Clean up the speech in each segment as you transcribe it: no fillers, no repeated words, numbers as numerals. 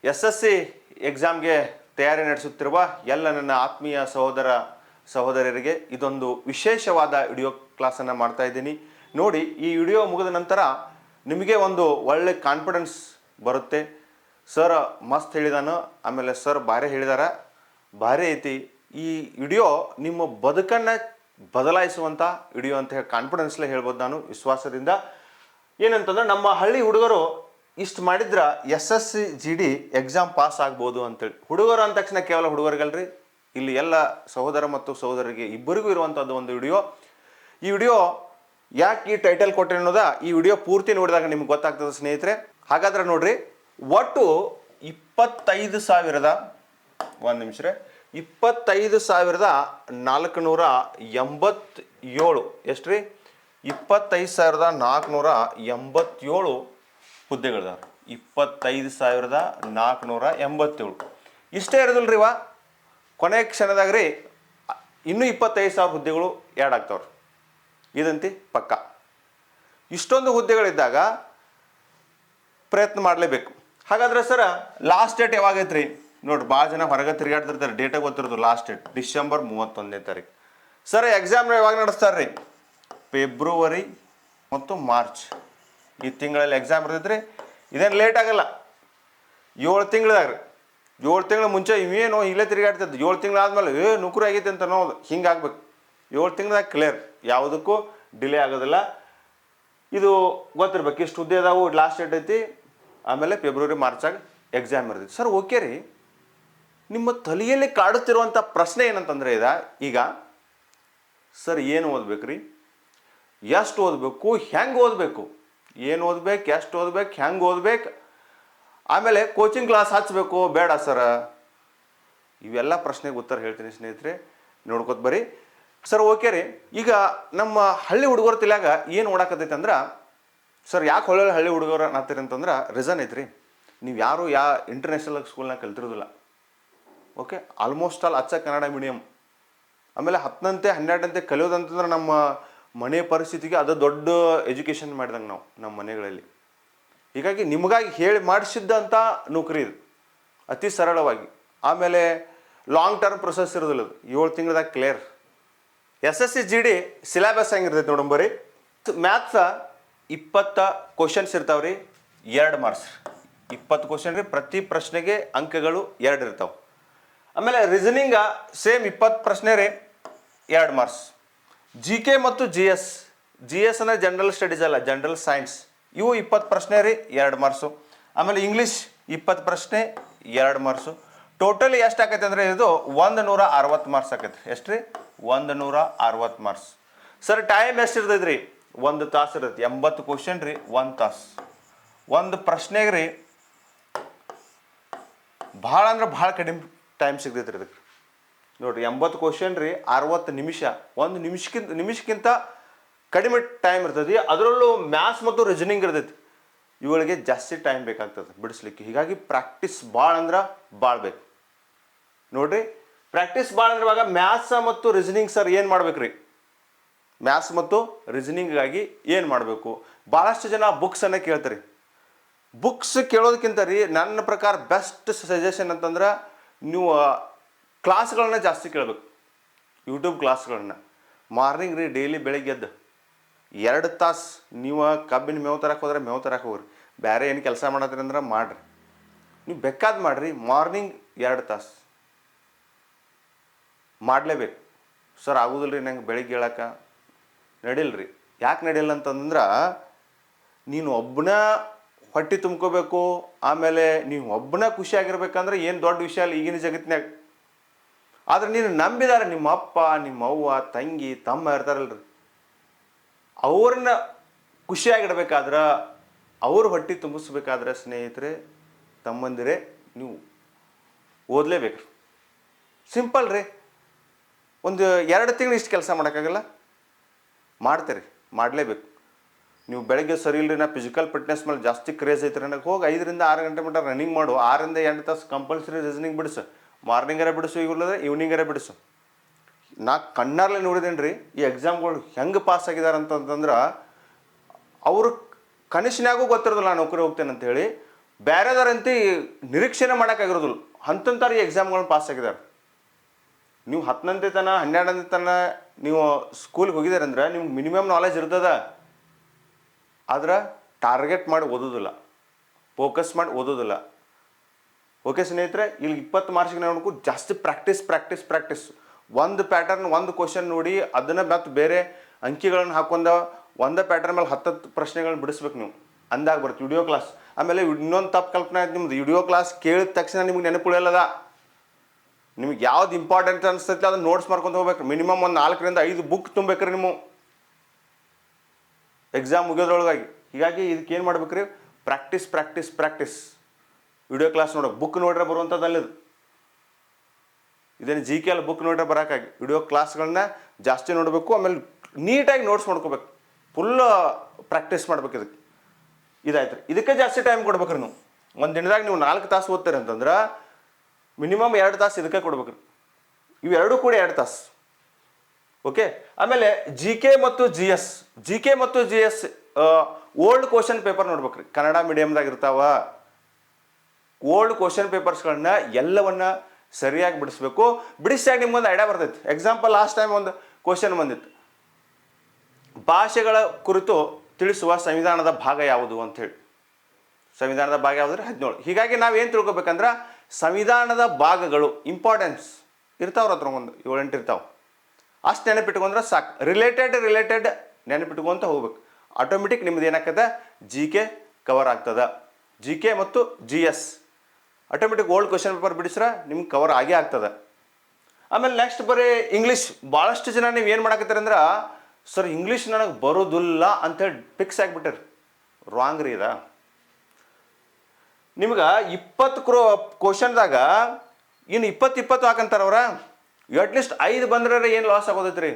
SSC ಎಕ್ಸಾಮ್ಗೆ ತಯಾರಿ ನಡೆಸುತ್ತಿರುವ ಎಲ್ಲ ನನ್ನ ಆತ್ಮೀಯ ಸಹೋದರರಿಗೆ ಇದೊಂದು ವಿಶೇಷವಾದ ವಿಡಿಯೋ ಕ್ಲಾಸನ್ನು ಮಾಡ್ತಾ ಇದ್ದೀನಿ. ನೋಡಿ, ಈ ವಿಡಿಯೋ ಮುಗಿದ ನಂತರ ನಿಮಗೆ ಒಂದು ಒಳ್ಳೆ ಕಾನ್ಫಿಡೆನ್ಸ್ ಬರುತ್ತೆ. ಸರ್ ಮಸ್ತ್ ಹೇಳಿದಾನು, ಆಮೇಲೆ ಸರ್ ಭಾರಿ ಹೇಳಿದಾರ, ಭಾರಿ ಐತಿ, ಈ ವಿಡಿಯೋ ನಿಮ್ಮ ಬದುಕನ್ನು ಬದಲಾಯಿಸುವಂಥ ವಿಡಿಯೋ ಅಂತ ಹೇಳಿ ಕಾನ್ಫಿಡೆನ್ಸ್ಲೇ ಹೇಳ್ಬೋದು ನಾನು, ವಿಶ್ವಾಸದಿಂದ. ಏನಂತಂದ್ರೆ, ನಮ್ಮ ಹಳ್ಳಿ ಹುಡುಗರು ಇಷ್ಟು ಮಾಡಿದ್ರೆ SSC GD ಎಕ್ಸಾಮ್ ಪಾಸ್ ಆಗ್ಬೋದು ಅಂತೇಳಿ. ಹುಡುಗರು ಅಂದ ತಕ್ಷಣ ಕೇವಲ ಹುಡುಗರಿಗಲ್ರಿ, ಇಲ್ಲಿ ಎಲ್ಲ ಸಹೋದರ ಮತ್ತು ಸಹೋದರಿಗೆ ಇಬ್ಬರಿಗೂ ಇರುವಂಥದ್ದು ಒಂದು ವಿಡಿಯೋ. ಈ ವಿಡಿಯೋ ಯಾಕೆ ಈ ಟೈಟಲ್ ಕೊಟ್ಟರೆ ಅನ್ನೋದ ಈ ವಿಡಿಯೋ ಪೂರ್ತಿ ನೋಡಿದಾಗ ನಿಮ್ಗೆ ಗೊತ್ತಾಗ್ತದೆ ಸ್ನೇಹಿತರೆ. ಹಾಗಾದ್ರೆ ನೋಡ್ರಿ, ಒಟ್ಟು 25,487 ಎಷ್ಟು ರೀ? 25,487 ಹುದ್ದೆಗಳಿದಾವೆ. 25,487. ಇಷ್ಟೇ ಇರೋದಿಲ್ಲ ರೀ, ಕೊನೆ ಕ್ಷಣದಾಗ ರೀ ಇನ್ನೂ 25,000 ಹುದ್ದೆಗಳು ಆ್ಯಡ್ ಆಗ್ತಾವ್ರಿ. ಇದಂತಿ ಪಕ್ಕ. ಇಷ್ಟೊಂದು ಹುದ್ದೆಗಳಿದ್ದಾಗ ಪ್ರಯತ್ನ ಮಾಡಲೇಬೇಕು. ಹಾಗಾದ್ರೆ ಸರ ಲಾಸ್ಟ್ ಡೇಟ್ ಯಾವಾಗೈತ್ರಿ ನೋಡ್ರಿ, ಭಾಳ ಜನ ಹೊರಗೆ ತಿರುಗಾಡ್ತಿರ್ತಾರೆ, ಡೇಟಾಗಿ ಗೊತ್ತಿರೋದು. ಲಾಸ್ಟ್ ಡೇಟ್ ಡಿಸೆಂಬರ್ 31ನೇ ತಾರೀಕು. ಸರ್ ಎಕ್ಸಾಮ್ ಯಾವಾಗ ನಡೆಸ್ತಾರೆ ರೀ? ಫೆಬ್ರವರಿ ಮತ್ತು ಮಾರ್ಚ್ ಈ ತಿಂಗಳಲ್ಲಿ ಎಕ್ಸಾಮ್ ಇರ್ತೈತೆ ರೀ. ಇದೇನು ಲೇಟ್ ಆಗಲ್ಲ, 7 ತಿಂಗಳದಾಗ ರೀ. 7 ತಿಂಗಳ ಮುಂಚೆ ಇವೇನೋ ಇಲ್ಲೇ ತಿರುಗಾಡ್ತಿದ್ದು, 7 ತಿಂಗಳಾದ್ಮೇಲೆ ನೌಕರಿ ಆಗೈತೆ ಅಂತ ಅನ್ನೋದು ಹಿಂಗಾಗ್ಬೇಕು. 7 ತಿಂಗಳದಾಗ ಕ್ಲಿಯರ್, ಯಾವುದಕ್ಕೂ ಡಿಲೇ ಆಗೋದಿಲ್ಲ. ಇದು ಗೊತ್ತಿರ್ಬೇಕು, ಇಷ್ಟು ಹುದ್ದೆ ಅದಾವು, ಲಾಸ್ಟ್ ಡೇಟ್ ಐತಿ, ಆಮೇಲೆ ಫೆಬ್ರವರಿ ಮಾರ್ಚಾಗ ಎಕ್ಸಾಮ್ ಇರ್ತೈತಿ. ಸರ್ ಓಕೆ ರೀ, ನಿಮ್ಮ ತಲೆಯಲ್ಲಿ ಕಾಡುತ್ತಿರುವಂಥ ಪ್ರಶ್ನೆ ಏನಂತಂದರೆ ಈಗ ಸರ್ ಏನು ಓದ್ಬೇಕು ರೀ, ಎಷ್ಟು ಓದಬೇಕು, ಹೆಂಗೆ ಓದಬೇಕು, ಏನು ಓದ್ಬೇಕು, ಎಷ್ಟು ಓದ್ಬೇಕು, ಹೆಂಗೆ ಓದ್ಬೇಕು, ಆಮೇಲೆ ಕೋಚಿಂಗ್ ಕ್ಲಾಸ್ ಹಚ್ಚಬೇಕು ಬೇಡ ಸರ? ಇವೆಲ್ಲ ಪ್ರಶ್ನೆಗೆ ಉತ್ತರ ಹೇಳ್ತೀನಿ ಸ್ನೇಹಿತರೆ, ನೋಡ್ಕೊತ ಬರ್ರಿ. ಸರ್ ಓಕೆ ರೀ, ಈಗ ನಮ್ಮ ಹಳ್ಳಿ ಹುಡುಗರ ತಲೆಯಾಗ ಏನು ಓಡಾಕತ್ತೈತೆ ಅಂದ್ರೆ, ಸರ್ ಯಾಕೆ ಒಳ್ಳೊಳ್ಳೆ ಹಳ್ಳಿ ಹುಡುಗರು ಅನ್ನತ್ತೀರಿ ಅಂತಂದ್ರೆ ರೀಸನ್ ಐತ್ರಿ. ನೀವು ಯಾರು ಇಂಟರ್ನ್ಯಾಷನಲ್ ಸ್ಕೂಲ್ನಾಗ ಕಲ್ತಿರೋದಿಲ್ಲ. ಓಕೆ, ಆಲ್ಮೋಸ್ಟ್ ಆಲ್ ಅಚ್ಚ ಕನ್ನಡ ಮೀಡಿಯಮ್. ಆಮೇಲೆ 10ನಂತೆ 12ನಂತೆ ಕಲಿಯೋದಂತಂದ್ರೆ ನಮ್ಮ ಮನೆ ಪರಿಸ್ಥಿತಿಗೆ ಅದು ದೊಡ್ಡ ಎಜುಕೇಷನ್ ಮಾಡಿದಂಗೆ ನಾವು ನಮ್ಮ ಮನೆಗಳಲ್ಲಿ. ಹೀಗಾಗಿ ನಿಮಗಾಗಿ ಹೇಳಿ ಮಾಡಿಸಿದ್ದಂಥ ನೌಕರಿ ಇದು, ಅತಿ ಸರಳವಾಗಿ. ಆಮೇಲೆ ಲಾಂಗ್ ಟರ್ಮ್ ಪ್ರೊಸೆಸ್ ಇರೋದಿಲ್ಲ, 7 ತಿಂಗಳದಾಗ ಕ್ಲಿಯರ್. SSC GD ಸಿಲೆಬಸ್ ಹೆಂಗಿರ್ತೈತೆ ನೋಡಂಬರಿ. ಮ್ಯಾಥ್ಸ 20 ಕ್ವಶನ್ಸ್ ಇರ್ತಾವೆ ರೀ, 2 ಮಾರ್ಕ್ಸ್. 20 ಕ್ವಶನ್ ರೀ, ಪ್ರತಿ ಪ್ರಶ್ನೆಗೆ ಅಂಕಗಳು 2 ಇರ್ತಾವೆ. ಆಮೇಲೆ ರೀಸನಿಂಗ ಸೇಮ್ 20 ಪ್ರಶ್ನೆ ರೀ, 2 ಮಾರ್ಕ್ಸ್. GK ಮತ್ತು GS ಅಂದರೆ ಜನರಲ್ ಸ್ಟಡೀಸ್ ಅಲ್ಲ, ಜನರಲ್ ಸೈನ್ಸ್. ಇವು 20 ಪ್ರಶ್ನೆ ರೀ, 2 ಮಾರ್ಕ್ಸು. ಆಮೇಲೆ ಇಂಗ್ಲೀಷ್ 20 ಪ್ರಶ್ನೆ, 2 ಮಾರ್ಕ್ಸು. ಟೋಟಲಿ ಎಷ್ಟು ಆಕೈತೆ ಅಂದರೆ ಇದು 160 ಮಾರ್ಕ್ಸ್ ಆಕೈತೆ. ಎಷ್ಟು ರೀ? 160 ಮಾರ್ಕ್ಸ್. ಸರ್ ಟೈಮ್ ಎಷ್ಟು ಇರ್ತೈತೆ ರೀ? 1 ತಾಸು ಇರುತ್ತೆ. 80 ಕ್ವಶನ್ ರೀ, 1 ತಾಸು. ಒಂದು ಪ್ರಶ್ನೆಗೆ ರೀ ಭಾಳ ಅಂದ್ರೆ ಭಾಳ ಕಡಿಮೆ ಟೈಮ್ ಸಿಗ್ತೈತೆ ರೀ ಇದಕ್ಕೆ. ನೋಡಿರಿ, 80 ಕ್ವಶನ್ ರೀ, 60 ನಿಮಿಷ. 1 ನಿಮಿಷಕ್ಕಿಂತ ಕಡಿಮೆ ಟೈಮ್ ಇರ್ತೈತಿ. ಅದರಲ್ಲೂ ಮ್ಯಾಥ್ಸ್ ಮತ್ತು ರೀಸನಿಂಗ್ ಇರ್ತೈತಿ. ಇವುಗಳಿಗೆ ಜಾಸ್ತಿ ಟೈಮ್ ಬೇಕಾಗ್ತದೆ ಬಿಡಿಸ್ಲಿಕ್ಕೆ. ಹೀಗಾಗಿ ಪ್ರಾಕ್ಟೀಸ್ ಭಾಳ ಅಂದ್ರೆ ಭಾಳ ಬೇಕು. ನೋಡಿರಿ, ಪ್ರಾಕ್ಟೀಸ್ ಭಾಳ ಅಂದ್ರೆ ಇವಾಗ ಮ್ಯಾಥ್ಸ್ ಮತ್ತು ರೀಸನಿಂಗ್ ಸರ್ ಏನು ಮಾಡ್ಬೇಕು ರೀ? ಮ್ಯಾಥ್ಸ್ ಮತ್ತು ರೀಸನಿಂಗಾಗಿ ಏನು ಮಾಡಬೇಕು? ಭಾಳಷ್ಟು ಜನ ಬುಕ್ಸನ್ನು ಕೇಳ್ತಾರೆ. ಬುಕ್ಸ್ ಕೇಳೋದಕ್ಕಿಂತ ರೀ ನನ್ನ ಪ್ರಕಾರ ಬೆಸ್ಟ್ ಸಜೆಷನ್ ಅಂತಂದ್ರೆ ನೀವು ಕ್ಲಾಸ್ಗಳನ್ನ ಜಾಸ್ತಿ ಕೇಳಬೇಕು. ಯೂಟ್ಯೂಬ್ ಕ್ಲಾಸ್ಗಳನ್ನ ಮಾರ್ನಿಂಗ್ ರೀ, ಡೈಲಿ ಬೆಳಗ್ಗೆ ಎದ್ದು 2 ತಾಸು ನೀವು ಕಬ್ಬಿನ ಮೇವು ತರಕ್ಕೆ ಹೋದ್ರೆ ಮೇವು ತರಕ್ಕೆ ಹೋಗ್ರಿ, ಬೇರೆ ಏನು ಕೆಲಸ ಮಾಡತ್ರಿ ಅಂದ್ರೆ ಮಾಡಿರಿ. ನೀವು ಬೇಕಾದ ಮಾಡಿರಿ, ಮಾರ್ನಿಂಗ್ 2 ತಾಸು ಮಾಡಲೇಬೇಕು. ಸರ್ ಆಗೋದಿಲ್ಲ ರೀ ನಂಗೆ ಬೆಳಿಗ್ಗೆ ಹೇಳಕ್ಕೆ. ನಡಿಲ್ಲ ರೀ. ಯಾಕೆ ನಡಿಲ್ಲ ಅಂತಂದ್ರೆ, ನೀನು ಒಬ್ಬನ ಹೊಟ್ಟೆ ತುಂಬ್ಕೋಬೇಕು, ಆಮೇಲೆ ನೀವು ಒಬ್ಬನ ಖುಷಿಯಾಗಿರ್ಬೇಕಂದ್ರೆ ಏನು ದೊಡ್ಡ ವಿಷಯ ಅಲ್ಲ ಈಗಿನ ಜಗತ್ತಿನಾಗ. ಆದರೆ ನೀನು ನಂಬಿದಾರೆ ನಿಮ್ಮ ಅಪ್ಪ, ನಿಮ್ಮ ಅವ್ವ, ತಂಗಿ, ತಮ್ಮ ಇರ್ತಾರಲ್ರಿ, ಅವ್ರನ್ನ ಖುಷಿಯಾಗಿಡ್ಬೇಕಾದ್ರೆ, ಅವ್ರ ಹೊಟ್ಟೆ ತುಂಬಿಸ್ಬೇಕಾದ್ರೆ ಸ್ನೇಹಿತರೆ, ತಮ್ಮಂದಿರೇ, ನೀವು ಓದಲೇಬೇಕು. ಸಿಂಪಲ್ ರೀ. ಒಂದು 2 ತಿಂಗಳು ಇಷ್ಟು ಕೆಲಸ ಮಾಡೋಕ್ಕಾಗಲ್ಲ, ಮಾಡ್ತೀರಿ, ಮಾಡಲೇಬೇಕು. ನೀವು ಬೆಳಗ್ಗೆ ಸರಿ ಇಲ್ಲರಿ, ನಾ ಫಿಸಿಕಲ್ ಫಿಟ್ನೆಸ್ ಮೇಲೆ ಜಾಸ್ತಿ ಕ್ರೇಜ್ ಐತ್ರಿ ನನಗೆ, ಹೋಗಿ 5ರಿಂದ 6 ಗಂಟೆ ಮಟ್ಟ ರನ್ನಿಂಗ್ ಮಾಡು. 6ರಿಂದ 8 ತಾಸು ಕಂಪಲ್ಸರಿ ರೀಸನಿಂಗ್ ಬಿಡಿಸು. ಮಾರ್ನಿಂಗರೇ ಬಿಡಿಸು, ಇಲ್ಲದ್ರೆ ಈವ್ನಿಂಗರೇ ಬಿಡಿಸು. ನಾ ಕಣ್ಣಾರ್ಲೆ ನೋಡಿದೇನೆ ರೀ ಈ ಎಕ್ಸಾಮ್ಗಳು ಹೆಂಗೆ ಪಾಸ್ ಆಗಿದ್ದಾರೆ ಅಂತಂದ್ರೆ, ಅವರು ಕನಸಿನಾಗೂ ಗೊತ್ತಿರೋದಿಲ್ಲ ನಾನು ನೌಕರಿ ಹೋಗ್ತೇನೆ ಅಂತೇಳಿ. ಬೇರೆದರಂತೆ ನಿರೀಕ್ಷಣೆ ಮಾಡೋಕ್ಕಾಗಿರೋದಿಲ್ಲ ಅಂತಂತಾರೆ ಈ ಎಕ್ಸಾಮ್ಗಳನ್ನ ಪಾಸ್ ಆಗಿದ್ದಾರೆ. ನೀವು 10ನೇ ತನ 12ನೇ ತನ ನೀವು ಸ್ಕೂಲ್ಗೆ ಹೋಗಿದ್ದಾರೆ ಅಂದ್ರೆ ನಿಮ್ಗೆ ಮಿನಿಮಮ್ ನಾಲೆಜ್ ಇರ್ತದ. ಆದ್ರೆ ಟಾರ್ಗೆಟ್ ಮಾಡಿ ಓದೋದಿಲ್ಲ, ಫೋಕಸ್ ಮಾಡಿ ಓದೋದಿಲ್ಲ. ಓಕೆ ಸ್ನೇಹಿತರೆ, ಇಲ್ಲಿ 20 ಮಾರ್ಕ್ಸ್ಗೆ ನೋಡ್ಕೊ ಜಾಸ್ತಿ ಪ್ರಾಕ್ಟೀಸ್. ಒಂದು ಪ್ಯಾಟರ್ನ್ ಒಂದು ಕ್ವಶನ್ ನೋಡಿ ಅದನ್ನು ಮತ್ತು ಬೇರೆ ಅಂಕಿಗಳನ್ನು ಹಾಕೊಂಡ ಒಂದೇ ಪ್ಯಾಟರ್ನ್ ಮೇಲೆ 10 ಪ್ರಶ್ನೆಗಳನ್ನ ಬಿಡಿಸ್ಬೇಕು ನೀವು, ಅಂದಾಗ ಬರುತ್ತೆ ವಿಡಿಯೋ ಕ್ಲಾಸ್. ಆಮೇಲೆ ಇನ್ನೊಂದು ತಪ್ಪು ಕಲ್ಪನೆ ಆಯ್ತು ನಿಮ್ದು, ವಿಡಿಯೋ ಕ್ಲಾಸ್ ಕೇಳಿದ ತಕ್ಷಣ ನಿಮ್ಗೆ ನೆನಪುಳಿಯಲ್ಲದ. ನಿಮ್ಗೆ ಯಾವ್ದು ಇಂಪಾರ್ಟೆಂಟ್ ಅನಿಸ್ತೈತಿ ಅದನ್ನ ನೋಟ್ಸ್ ಮಾಡ್ಕೊಂಡು ಹೋಗ್ಬೇಕು. ಮಿನಿಮಮ್ ಒಂದು 4ರಿಂದ 5 ಬುಕ್ ತುಂಬೇಕ್ರಿ ನೀವು ಎಕ್ಸಾಮ್ ಮುಗಿಯೋದ್ರೊಳಗಾಗಿ. ಹೀಗಾಗಿ ಇದಕ್ಕೆ ಏನು ಮಾಡ್ಬೇಕ್ರಿ, ಪ್ರಾಕ್ಟೀಸ್. ವಿಡಿಯೋ ಕ್ಲಾಸ್ ನೋಡೋಕೆ ಬುಕ್ ನೋಡ್ರೆ ಬರುವಂಥದ್ದಲ್ಲಿದು. ಇದೇನು GK ಅಲ್ಲಿ ಬುಕ್ ನೋಡ್ರೆ ಬರೋಕ್ಕಾಗಿ ವಿಡಿಯೋ ಕ್ಲಾಸ್ಗಳನ್ನ ಜಾಸ್ತಿ ನೋಡಬೇಕು. ಆಮೇಲೆ ನೀಟಾಗಿ ನೋಟ್ಸ್ ಮಾಡ್ಕೋಬೇಕು, ಫುಲ್ ಪ್ರಾಕ್ಟೀಸ್ ಮಾಡ್ಬೇಕು. ಇದಾಯ್ತು ರೀ. ಇದಕ್ಕೆ ಜಾಸ್ತಿ ಟೈಮ್ ಕೊಡ್ಬೇಕ್ರಿ ನೀವು. ಒಂದು ದಿನದಾಗ ನೀವು 4 ತಾಸು ಓದ್ತೀರಿ ಅಂತಂದ್ರೆ ಮಿನಿಮಮ್ 2 ತಾಸು ಇದಕ್ಕೆ ಕೊಡ್ಬೇಕ್ರಿ. ಇವೆರಡೂ ಕೂಡ 2 ತಾಸು. ಓಕೆ. ಆಮೇಲೆ GK ಮತ್ತು GS ಓಲ್ಡ್ ಕ್ವಶನ್ ಪೇಪರ್ ನೋಡ್ಬೇಕ್ರಿ. ಕನ್ನಡ ಮೀಡಿಯಮ್ದಾಗ ಇರ್ತಾವ ಓಲ್ಡ್ ಕ್ವಶನ್ ಪೇಪರ್ಸ್ಗಳನ್ನ ಎಲ್ಲವನ್ನ ಸರಿಯಾಗಿ ಬಿಡಿಸ್ಬೇಕು. ಬಿಡಿಸಿದಾಗ ನಿಮ್ಗೊಂದು ಐಡಿಯಾ ಬರ್ತೈತಿ. ಎಕ್ಸಾಂಪಲ್ ಲಾಸ್ಟ್ ಟೈಮ್ ಒಂದು ಕ್ವಶನ್ ಬಂದಿತ್ತು, ಭಾಷೆಗಳ ಕುರಿತು ತಿಳಿಸುವ ಸಂವಿಧಾನದ ಭಾಗ ಯಾವುದು ಅಂಥೇಳಿ. ಸಂವಿಧಾನದ ಭಾಗ ಯಾವುದ್ರೆ 17. ಹೀಗಾಗಿ ನಾವೇನು ತಿಳ್ಕೊಬೇಕಂದ್ರೆ ಸಂವಿಧಾನದ ಭಾಗಗಳು ಇಂಪಾರ್ಟೆನ್ಸ್ ಇರ್ತಾವ್ರ ಹತ್ರ ಒಂದು 7-8 ಇರ್ತಾವೆ. ಅಷ್ಟು ನೆನಪಿಟ್ಕೊಂಡ್ರೆ ಸಾಕು. ರಿಲೇಟೆಡ್ ನೆನಪಿಟ್ಕೊಂತ ಹೋಗ್ಬೇಕು. ಆಟೋಮೆಟಿಕ್ ನಿಮ್ದು ಏನಾಗ್ತದೆ, GK ಕವರ್ ಆಗ್ತದೆ. GK ಮತ್ತು GS automatic old question paper ಬಿಡಿಸ್ರೆ ನಿಮ್ಗೆ ಕವರ್ ಆಗೇ ಆಗ್ತದೆ. ಆಮೇಲೆ ನೆಕ್ಸ್ಟ್ ಬರೀ ಇಂಗ್ಲೀಷ್. ಭಾಳಷ್ಟು ಜನ ನೀವು ಏನು ಮಾಡಕತ್ತೀರಿ ಅಂದ್ರೆ, ಸರ್ ಇಂಗ್ಲೀಷ್ ನನಗೆ ಬರೋದಿಲ್ಲ ಅಂತೇಳಿ ಫಿಕ್ಸ್ ಆಗಿಬಿಟ್ಟಿರಿ. ರಾಂಗ್ ರೀ ಇದ. ನಿಮ್ಗೆ 20 ಕ್ವಶನ್ದಾಗ ಇನ್ನು 20 ಹಾಕಂತಾರ ಅವ್ರ. ಅಟ್ಲೀಸ್ಟ್ 5 ಬಂದ್ರೆ ಏನು ಲಾಸ್ ಆಗೋದೈತೆ ರೀ.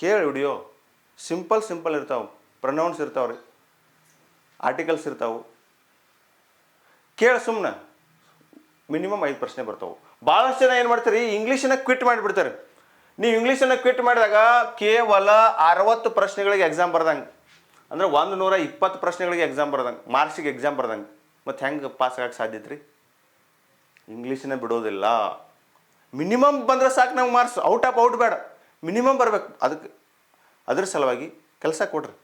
ಕೇಳಿ ವಿಡಿಯೋ ಸಿಂಪಲ್ ಇರ್ತಾವೆ, ಪ್ರೊನೌನ್ಸ್ ಇರ್ತಾವ್ರಿ, ಆರ್ಟಿಕಲ್ಸ್ ಇರ್ತಾವೆ. ಕೇಳಿ ಸುಮ್ಮನೆ ಮಿನಿಮಮ್ 5 ಪ್ರಶ್ನೆ ಬರ್ತಾವೆ. ಭಾಳಷ್ಟು ಜನ ಏನು ಮಾಡ್ತಾರೆ, ಇಂಗ್ಲೀಷನ್ನ ಕ್ವಿಟ್ ಮಾಡಿಬಿಡ್ತಾರೆ. ನೀವು ಇಂಗ್ಲೀಷನ್ನು ಕ್ವಿಟ್ ಮಾಡಿದಾಗ ಕೇವಲ 60 ಪ್ರಶ್ನೆಗಳಿಗೆ ಎಕ್ಸಾಮ್ ಬರ್ದಂಗೆ, ಅಂದರೆ 120 ಪ್ರಶ್ನೆಗಳಿಗೆ ಎಕ್ಸಾಮ್ ಬರ್ದಂಗೆ, ಮಾರ್ಕ್ಸಿಗೆ ಎಕ್ಸಾಮ್ ಬರ್ದಂಗೆ. ಮತ್ತು ಹೆಂಗೆ ಪಾಸ್ ಆಗಕ್ಕೆ ಸಾಧ್ಯತೆ ರೀ? ಇಂಗ್ಲೀಷನ್ನ ಬಿಡೋದಿಲ್ಲ. ಮಿನಿಮಮ್ ಬಂದರೆ ಸಾಕು ನಮ್ಗೆ ಮಾರ್ಕ್ಸ್. ಔಟ್ ಬೇಡ, ಮಿನಿಮಮ್ ಬರಬೇಕು. ಅದ್ರ ಸಲುವಾಗಿ ಕೆಲಸ ಕೊಡ್ರಿ.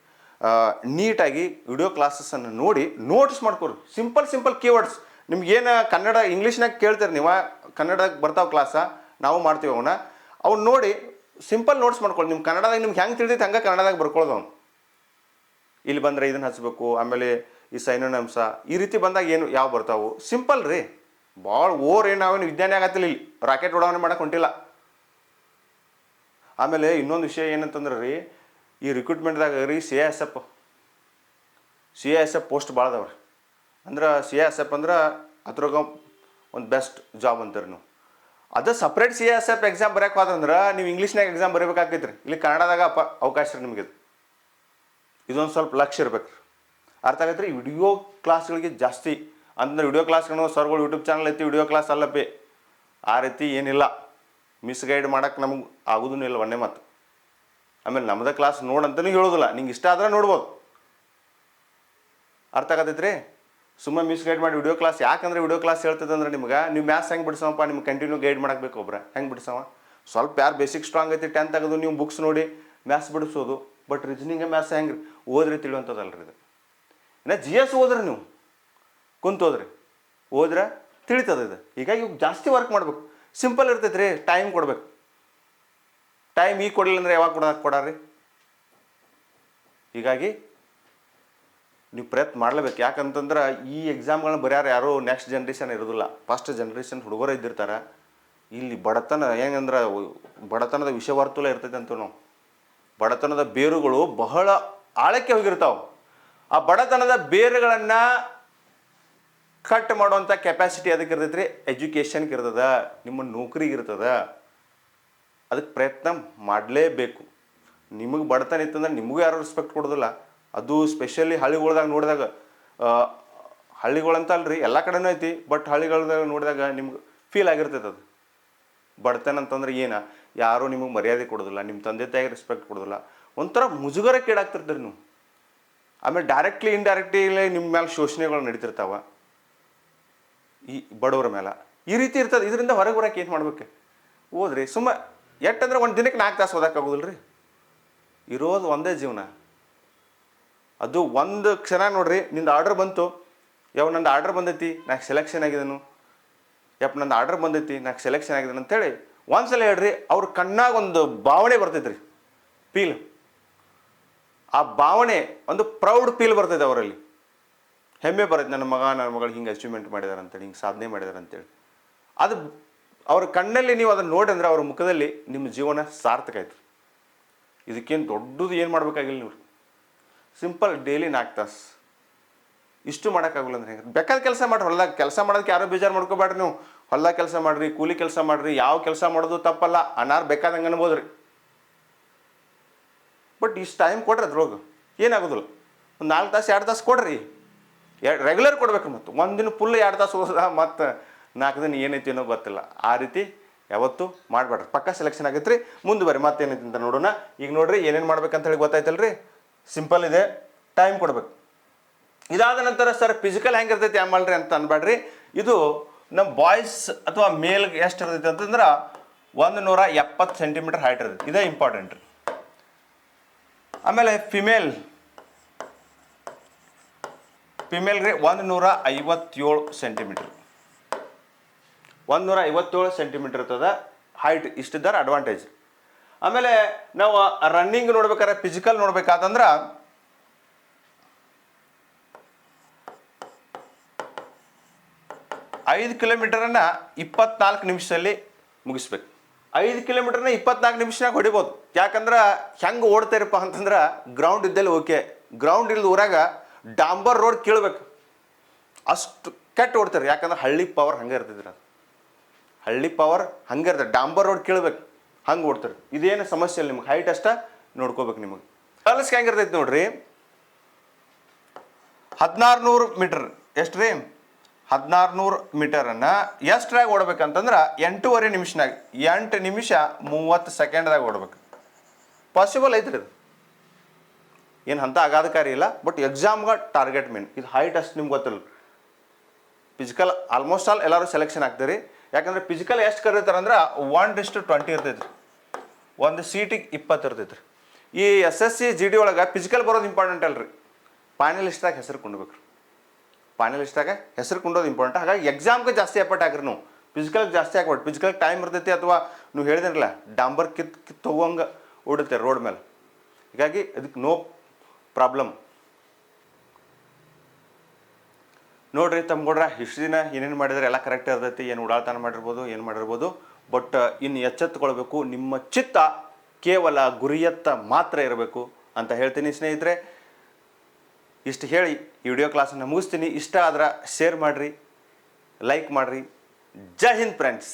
ನೀಟಾಗಿ ವಿಡಿಯೋ ಕ್ಲಾಸಸ್ಸನ್ನು ನೋಡಿ ನೋಟ್ಸ್ ಮಾಡ್ಕೊರಿ. Simple keywords. ನಿಮ್ಗೇನು ಕನ್ನಡ ಇಂಗ್ಲೀಷ್ನಾಗ ಕೇಳ್ತೀರಿ ನೀವು, ಕನ್ನಡದಾಗ ಬರ್ತಾವೆ ಕ್ಲಾಸ, ನಾವು ಮಾಡ್ತೀವಿ ಅವ್ನು ನೋಡಿ ಸಿಂಪಲ್ ನೋಟ್ಸ್ ಮಾಡ್ಕೊಳ್ಳಿ. ನಿಮ್ಮ ಕನ್ನಡದಾಗ ನಿಮ್ಗೆ ಹೆಂಗೆ ತಿಳಿದೈತೆ ಹಂಗೆ ಕನ್ನಡದಾಗ ಬರ್ಕೊಳ್ಳೋದು. ಅವ್ನು ಇಲ್ಲಿ ಬಂದರೆ ಇದನ್ನು ಹಚ್ಚಬೇಕು, ಆಮೇಲೆ ಈ ಸೈನೋನಿಮ್ಸ ಈ ರೀತಿ ಬಂದಾಗ ಏನು ಯಾವ ಬರ್ತಾವೆ ಸಿಂಪಲ್ ರೀ. ಭಾಳ ನಾವೇನು ವಿಜ್ಞಾನ ಆಗತ್ತಿಲ್ಲ, ಇಲ್ಲಿ ರಾಕೆಟ್ ಉಡಾವಣೆ ಮಾಡಕ್ಕೆ ಹೊಂಟಿಲ್ಲ. ಆಮೇಲೆ ಇನ್ನೊಂದು ವಿಷಯ ಏನಂತಂದ್ರೆ ರೀ, ಈ ರಿಕ್ರೂಟ್ಮೆಂಟ್ದಾಗ ರೀ CISF ಪೋಸ್ಟ್ ಭಾಳ ಅದಾವ್ರಿ. ಅಂದ್ರೆ CISF ಅಂದ್ರೆ ಅದ್ರಾಗ ಒಂದು ಬೆಸ್ಟ್ ಜಾಬ್ ಅಂತಾರೆ ನೀವು. ಅದು ಸಪ್ರೇಟ್ CISF ಎಕ್ಸಾಮ್ ಬರೆಯೋಕೆ ಹೋದಂದ್ರೆ ನೀವು ಇಂಗ್ಲೀಷ್ನಾಗ ಎಕ್ಸಾಮ್ ಬರೀಬೇಕಾಗ್ತೈತೆ ರೀ. ಇಲ್ಲಿ ಕನ್ನಡದಾಗ ಅವಕಾಶ ರೀ ನಿಮಗೆ. ಇದೊಂದು ಸ್ವಲ್ಪ ಲಕ್ಷ್ಯ ಇರ್ಬೇಕು. ಅರ್ಥ ಆಗತ್ತೆ ರೀ. ವಿಡಿಯೋ ಕ್ಲಾಸ್ಗಳಿಗೆ ಜಾಸ್ತಿ ಅಂದ್ರೆ ವಿಡಿಯೋ ಕ್ಲಾಸ್ಗಳು ಸರ್ಗಳು ಯೂಟ್ಯೂಬ್ ಚಾನಲ್ ಐತಿ, ವಿಡಿಯೋ ಕ್ಲಾಸ್ ಅಲ್ಲಪ್ಪಿ ಆ ರೀತಿ ಏನಿಲ್ಲ. ಮಿಸ್ಗೈಡ್ ಮಾಡೋಕ್ಕೆ ನಮಗೆ ಆಗೋದೂ ಇಲ್ಲ ಒಂದೇ ಮಾತು. ಆಮೇಲೆ ನಮ್ಮದೇ ಕ್ಲಾಸ್ ನೋಡಂತನೂ ಹೇಳೋದಿಲ್ಲ, ನಿಂಗೆ ಇಷ್ಟ ಆದ್ರೆ ನೋಡ್ಬೋದು. ಅರ್ಥ ಆಗತ್ತೈತೆ ರೀ. ಸುಮ್ಮನೆ ಮಿಸ್ಗೈಡ್ ಮಾಡಿ ವಿಡಿಯೋ ಕ್ಲಾಸ್ ಯಾಕಂದ್ರೆ ವಿಡಿಯೋ ಕ್ಲಾಸ್ ಹೇಳ್ತದೆ ಅಂದ್ರೆ ನಿಮ್ಗೆ ನೀವು ಮ್ಯಾಥ್ಸ್ ಹೆಂಗೆ ಬಿಡಿಸೋಪ್ಪ, ನಿಮ್ಗೆ ಕಂಟಿನ್ಯೂ ಗೈಡ್ ಮಾಡಬೇಕು ಒಬ್ರೆ ಹೆಂಗೆ ಬಿಡಿಸವ. ಸ್ವಲ್ಪ ಯಾರು ಬೇಸಿಕ್ ಸ್ಟ್ರಾಂಗ್ ಐತಿ 10th ತೆಗೆದು ನೀವು ಬುಕ್ಸ್ ನೋಡಿ ಮ್ಯಾಥ್ಸ್ ಬಿಡಿಸೋದು. ಬಟ್ ರೀಸನಿಂಗ್ ಮ್ಯಾಥ್ಸ್ ಹೆಂಗೆ ರೀ ಓದ್ರಿ ತಿಳಿಯುವಂಥದ್ದಲ್ರಿ ಇದು. ಇನ್ನು GS ಓದ್ರಿ ನೀವು ಕುಂತೋದ್ರಿ ಓದ್ರೆ ತಿಳಿತದ ಇದು. ಹೀಗಾಗಿ ಇವಾಗ ಜಾಸ್ತಿ ವರ್ಕ್ ಮಾಡ್ಬೇಕು. ಸಿಂಪಲ್ ಇರ್ತೈತೆ ರೀ. ಟೈಮ್ ಕೊಡ್ಬೇಕು. ಟೈಮ್ ಈಗ ಕೊಡಲಿಲ್ಲ ಅಂದ್ರೆ ಯಾವಾಗ ಕೊಡಾರಿ. ಹೀಗಾಗಿ ನೀವು ಪ್ರಯತ್ನ ಮಾಡಲೇಬೇಕು. ಯಾಕಂತಂದ್ರೆ ಈ ಎಕ್ಸಾಮ್ಗಳನ್ನ ಬರೆಯಾರ ಯಾರೋ ನೆಕ್ಸ್ಟ್ ಜನ್ರೇಷನ್ ಇರೋದಿಲ್ಲ, ಫಸ್ಟ್ ಜನ್ರೇಷನ್ ಹುಡುಗರು ಇದ್ದಿರ್ತಾರೆ. ಇಲ್ಲಿ ಬಡತನ ಹೆಂಗಂದ್ರೆ ಬಡತನದ ವಿಷವರ್ತುಲ ಇರ್ತೈತೆ ಅಂತ ನಾವು. ಬಡತನದ ಬೇರುಗಳು ಬಹಳ ಆಳಕ್ಕೆ ಹೋಗಿರ್ತಾವೆ. ಆ ಬಡತನದ ಬೇರುಗಳನ್ನು ಕಟ್ ಮಾಡುವಂಥ ಕೆಪಾಸಿಟಿ ಅದಕ್ಕೆ ಇರ್ತೈತೆ ರೀ. ಎಜುಕೇಷನ್ಗೆ ಇರ್ತದ, ನಿಮ್ಮ ನೌಕರಿಗೆ ಇರ್ತದ. ಅದಕ್ಕೆ ಪ್ರಯತ್ನ ಮಾಡಲೇಬೇಕು. ನಿಮಗೆ ಬಡತನ ಇತ್ತಂದ್ರೆ ನಿಮಗೂ ಯಾರು ರೆಸ್ಪೆಕ್ಟ್ ಕೊಡೋದಿಲ್ಲ. ಅದು ಸ್ಪೆಷಲಿ ಹಳ್ಳಿಗಳ್ದಾಗ ನೋಡಿದಾಗ, ಹಳ್ಳಿಗಳಂತ ಅಲ್ರಿ ಎಲ್ಲ ಕಡೆನೂ ಐತಿ, ಬಟ್ ಹಳ್ಳಿಗಳ್ದಾಗ ನೋಡಿದಾಗ ನಿಮ್ಗೆ ಫೀಲ್ ಆಗಿರ್ತೈತೆ ಅದು. ಬಡತನ ಅಂತಂದ್ರೆ ಯಾರೂ ನಿಮಗೆ ಮರ್ಯಾದೆ ಕೊಡೋದಿಲ್ಲ, ನಿಮ್ಮ ತಂದೆ ತಾಯಿಗೆ ರೆಸ್ಪೆಕ್ಟ್ ಕೊಡೋದಿಲ್ಲ. ಒಂಥರ ಮುಜುಗರಕ್ಕೀಡಾಗ್ತಿರ್ತೀರಿ ನೀವು. ಆಮೇಲೆ ಡೈರೆಕ್ಟ್ಲಿ ಇಂಡೈರೆಕ್ಟ್ಲಿ ನಿಮ್ಮ ಮೇಲೆ ಶೋಷಣೆಗಳು ನಡೀತಿರ್ತಾವೆ. ಈ ಬಡವರ ಮೇಲೆ ಈ ರೀತಿ ಇರ್ತದೆ. ಇದರಿಂದ ಹೊರಗೆ ಬರೋಕೆ ಏನು ಮಾಡ್ಬೇಕು? ಓದ್ರಿ. ಸುಮ್ಮ ಎಟ್ಟಂದ್ರೆ ಒಂದು ದಿನಕ್ಕೆ 4 ತಾಸು ಓದೋಕ್ಕಾಗೋದಿಲ್ಲ ರೀ. ಇರೋದು ಒಂದೇ ಜೀವನ. ಅದು ಒಂದು ಕ್ಷಣ ನೋಡ್ರಿ, ನಿಂದು ಆರ್ಡರ್ ಬಂತು, ನಂದು ಆರ್ಡರ್ ಬಂದೈತಿ, ನಾಲ್ಕು ಸೆಲೆಕ್ಷನ್ ಆಗಿದನು, ನಂದು ಆರ್ಡರ್ ಬಂದೈತಿ, ನಾಲ್ಕು ಸೆಲೆಕ್ಷನ್ ಆಗಿದ್ದಾನೆ ಅಂತೇಳಿ ಒಂದ್ಸಲ ಹೇಳ್ರಿ, ಅವ್ರ ಕಣ್ಣಾಗ ಒಂದು ಭಾವನೆ ಬರ್ತೈತೆ ರೀ, ಫೀಲ್. ಆ ಭಾವನೆ ಒಂದು ಪ್ರೌಡ್ ಫೀಲ್ ಬರ್ತೈತೆ ಅವರಲ್ಲಿ. ಹೆಮ್ಮೆ ಬರುತ್ತೆ, ನನ್ನ ಮಗಳು ಹಿಂಗೆ ಅಚೀವ್ಮೆಂಟ್ ಮಾಡಿದಾರೆ ಅಂತೇಳಿ, ಹಿಂಗೆ ಸಾಧನೆ ಮಾಡಿದಾರೆ ಅಂತೇಳಿ. ಅದು ಅವ್ರ ಕಣ್ಣಲ್ಲಿ ನೀವು ಅದನ್ನು ನೋಡಿ ಅಂದ್ರೆ ಅವ್ರ ಮುಖದಲ್ಲಿ ನಿಮ್ಮ ಜೀವನ ಸಾರ್ಥಕ ಆಯ್ತು. ಇದಕ್ಕೇನು ದೊಡ್ಡದು ಏನು ಮಾಡಬೇಕಾಗಿಲ್ಲ. ನೀವು ಸಿಂಪಲ್ ಡೈಲಿ 4 ತಾಸು ಇಷ್ಟು ಮಾಡೋಕ್ಕಾಗಲ್ಲ ಅಂದ್ರೆ ಹೆಂಗೆ? ಬೇಕಾದ ಕೆಲಸ ಮಾಡಿರಿ. ಹೊಲ್ದಾಗ ಕೆಲಸ ಮಾಡೋದಕ್ಕೆ ಯಾರೋ ಬೇಜಾರು ಮಾಡ್ಕೋಬೇಡ್ರಿ. ನೀವು ಹೊಲ್ದಾಗ ಕೆಲಸ ಮಾಡಿರಿ, ಕೂಲಿ ಕೆಲಸ ಮಾಡಿರಿ, ಯಾವ ಕೆಲಸ ಮಾಡೋದು ತಪ್ಪಲ್ಲ, ಅನಾರು ಬೇಕಾದಂಗೆ ಅನ್ಬೋದು ರೀ. ಬಟ್ ಇಷ್ಟು ಟೈಮ್ ಕೊಡ್ರಿ ಅದ್ರೊಳಗೆ ಏನಾಗೋದಿಲ್ಲ. ಒಂದು 4 ತಾಸು 2 ತಾಸು ಕೊಡ್ರಿ, ರೆಗ್ಯುಲರ್ ಕೊಡ್ಬೇಕು. ಮತ್ತು ಒಂದಿನ ಫುಲ್ 2 ತಾಸು ಓದ, ಮತ್ತು 4 ದಿನ ಏನೈತಿ ಅನ್ನೋ ಗೊತ್ತಿಲ್ಲ. ಆ ರೀತಿ ಯಾವತ್ತೂ ಮಾಡಬೇಡ್ರಿ. ಪಕ್ಕ ಸೆಲೆಕ್ಷನ್ ಆಗೈತೆ ರೀ. ಮುಂದೆ ಬರ್ರಿ, ಮತ್ತೇನೈತಿ ಅಂತ ನೋಡೋಣ. ಈಗ ನೋಡ್ರಿ ಏನೇನು ಮಾಡ್ಬೇಕಂತ ಹೇಳಿ ಗೊತ್ತಾಯ್ತಲ್ಲ ರೀ. ಸಿಂಪಲ್ ಇದೆ, ಟೈಮ್ ಕೊಡ್ಬೇಕು. ಇದಾದ ನಂತರ ಸರ್ ಫಿಸಿಕಲ್ ಹೆಂಗೆ ಇರ್ತೈತಿ ಆಮೇಲೆ ಅಂತ ಅನ್ಬೇಡ್ರಿ. ಇದು ನಮ್ಮ ಬಾಯ್ಸ್ ಅಥವಾ ಮೇಲ್ಗೆ ಎಷ್ಟು ಇರ್ತೈತಿ ಅಂತಂದ್ರೆ 170 ಸೆಂಟಿಮೀಟರ್ ಹೈಟ್ ಇರ್ತೈತಿ. ಇದೇ ಇಂಪಾರ್ಟೆಂಟ್ ರೀ. ಆಮೇಲೆ ಫಿಮೇಲ್ಗೆ 157 ಸೆಂಟಿಮೀಟರ್, 157 ಸೆಂಟಿಮೀಟರ್ ಇರ್ತದೆ ಹೈಟ್. ಇಷ್ಟಿದ್ದಾರೆ ಅಡ್ವಾಂಟೇಜ್. ಆಮೇಲೆ ನಾವು ರನ್ನಿಂಗ್ ನೋಡ್ಬೇಕಾದ್ರೆ, ಫಿಸಿಕಲ್ ನೋಡ್ಬೇಕಾದಂದ್ರೆ 5 ಕಿಲೋಮೀಟರನ್ನು 24 ನಿಮಿಷದಲ್ಲಿ ಮುಗಿಸ್ಬೇಕು. 5 ಕಿಲೋಮೀಟರ್ನ 24 ನಿಮಿಷನಾಗ ಹೊಡಿಬೋದು. ಯಾಕಂದ್ರೆ ಹೆಂಗೆ ಓಡ್ತಾರಪ್ಪ ಅಂತಂದ್ರೆ ಗ್ರೌಂಡ್ ಇದ್ದಲ್ಲಿ ಓಕೆ. ಗ್ರೌಂಡ್ ಇಲ್ಲದ ಊರಾಗ ಡಾಂಬರ್ ರೋಡ್ ಕೇಳಬೇಕು, ಅಷ್ಟು ಕೆಟ್ಟ ಓಡ್ತಾರೆ. ಯಾಕಂದ್ರೆ ಹಳ್ಳಿ ಪವರ್ ಹಂಗೆ ಇರ್ತಿದ್ರು. ಹಳ್ಳಿ ಪವರ್ ಹಂಗೆ ಇರ್ತದೆ. ಡಾಂಬರ್ ರೋಡ್ ಕೇಳಬೇಕು, ಹಂಗೆ ಓಡ್ತಾರೆ. ಇದೇನು ಸಮಸ್ಯೆ ಇಲ್ಲ. ನಿಮ್ಗೆ ಹೈಟ್ ಅಷ್ಟ ನೋಡ್ಕೋಬೇಕು. ನಿಮಗೆ ಗರ್ಲ್ಸ್ಗೆ ಹೆಂಗಿರ್ತೈತಿ ನೋಡ್ರಿ, 1600 ಮೀಟರ್. ಎಷ್ಟು ರೀ? 1600 ಮೀಟರನ್ನು ಎಷ್ಟ್ರಾಗ ಓಡ್ಬೇಕಂತಂದ್ರೆ 8.5 ನಿಮಿಷನಾಗ, 8 ನಿಮಿಷ 30 ಸೆಕೆಂಡ್ದಾಗ ಓಡ್ಬೇಕು. ಪಾಸಿಬಲ್ ಐತ್ರಿ ಇದು, ಏನು ಅಂತ ಅಗಾಧಕಾರಿ ಇಲ್ಲ. ಬಟ್ ಎಕ್ಸಾಮ್ಗೆ ಟಾರ್ಗೆಟ್ ಮೇನ್. ಇದು ಹೈಟ್ ಅಷ್ಟು ನಿಮ್ಗೆ ಗೊತ್ತಿಲ್ಲ. ಫಿಸಿಕಲ್ ಆಲ್ಮೋಸ್ಟ್ ಆಲ್ ಎಲ್ಲರೂ ಸೆಲೆಕ್ಷನ್ ಆಗ್ತೀರಿ. ಯಾಕಂದ್ರೆ ಫಿಸಿಕಲ್ ಎಷ್ಟು ಕರೀತಾರೆ ಅಂದ್ರೆ 1:20 ಇರ್ತೈತೆ ರೀ. ಒಂದು ಸೀಟಿಗೆ 20 ಇರ್ತೈತೆ ರೀ. ಈ SSC GD ಒಳಗೆ ಫಿಸಿಕಲ್ ಬರೋದು ಇಂಪಾರ್ಟೆಂಟ್ ಅಲ್ರಿ, ಫೈನಲಿಸ್ಟಾಗ ಹೆಸರು ಕೊಂಡ್ಬೇಕು ರೀ. ಫೈನಲಿಸ್ಟಾಗ ಹೆಸರು ಕೊಂಡೋದು ಇಂಪಾರ್ಟೆಂಟ್. ಹಾಗಾಗಿ ಎಕ್ಸಾಮ್ಗೆ ಜಾಸ್ತಿ ಎಫರ್ಟ್ ಹಾಕ್ರಿ. ನೀವು ಫಿಸಿಕಲ್ಗೆ ಜಾಸ್ತಿ ಹಾಕ್ಬೇಡಿ. ಫಿಸಿಕಲ್ ಟೈಮ್ ಇರ್ತೈತಿ, ಅಥವಾ ನೀವು ಹೇಳಿದ್ರಲ್ಲ ಡಾಂಬರ್ ಕಿತ್ತು ಹೋಗಂಗೆ ಓಡುತ್ತೆ ರೋಡ್ ಮೇಲೆ. ಹೀಗಾಗಿ ಅದಕ್ಕೆ ನೋ ಪ್ರಾಬ್ಲಮ್. ನೋಡ್ರಿ ತಮ್ಗೌಡ್ರ, ಇಷ್ಟು ದಿನ ಏನೇನು ಮಾಡಿದ್ರೆ ಎಲ್ಲ ಕರೆಕ್ಟ್ ಇರ್ತೈತಿ. ಏನು ಉಡಾಳ್ತನ ಮಾಡಿರ್ಬೋದು, ಏನು ಮಾಡಿರ್ಬೋದು. ಬಟ್ ಇನ್ನು ಎಚ್ಚೆತ್ತುಕೊಳ್ಬೇಕು. ನಿಮ್ಮ ಚಿತ್ತ ಕೇವಲ ಗುರಿಯತ್ತ ಮಾತ್ರ ಇರಬೇಕು ಅಂತ ಹೇಳ್ತೀನಿ ಸ್ನೇಹಿತರೆ. ಇಷ್ಟು ಹೇಳಿ ಈ ವಿಡಿಯೋ ಕ್ಲಾಸನ್ನು ಮುಗಿಸ್ತೀನಿ. ಇಷ್ಟ ಆದ್ರೆ ಶೇರ್ ಮಾಡಿರಿ, ಲೈಕ್ ಮಾಡಿರಿ. ಜೈ ಹಿಂದ್ ಫ್ರೆಂಡ್ಸ್.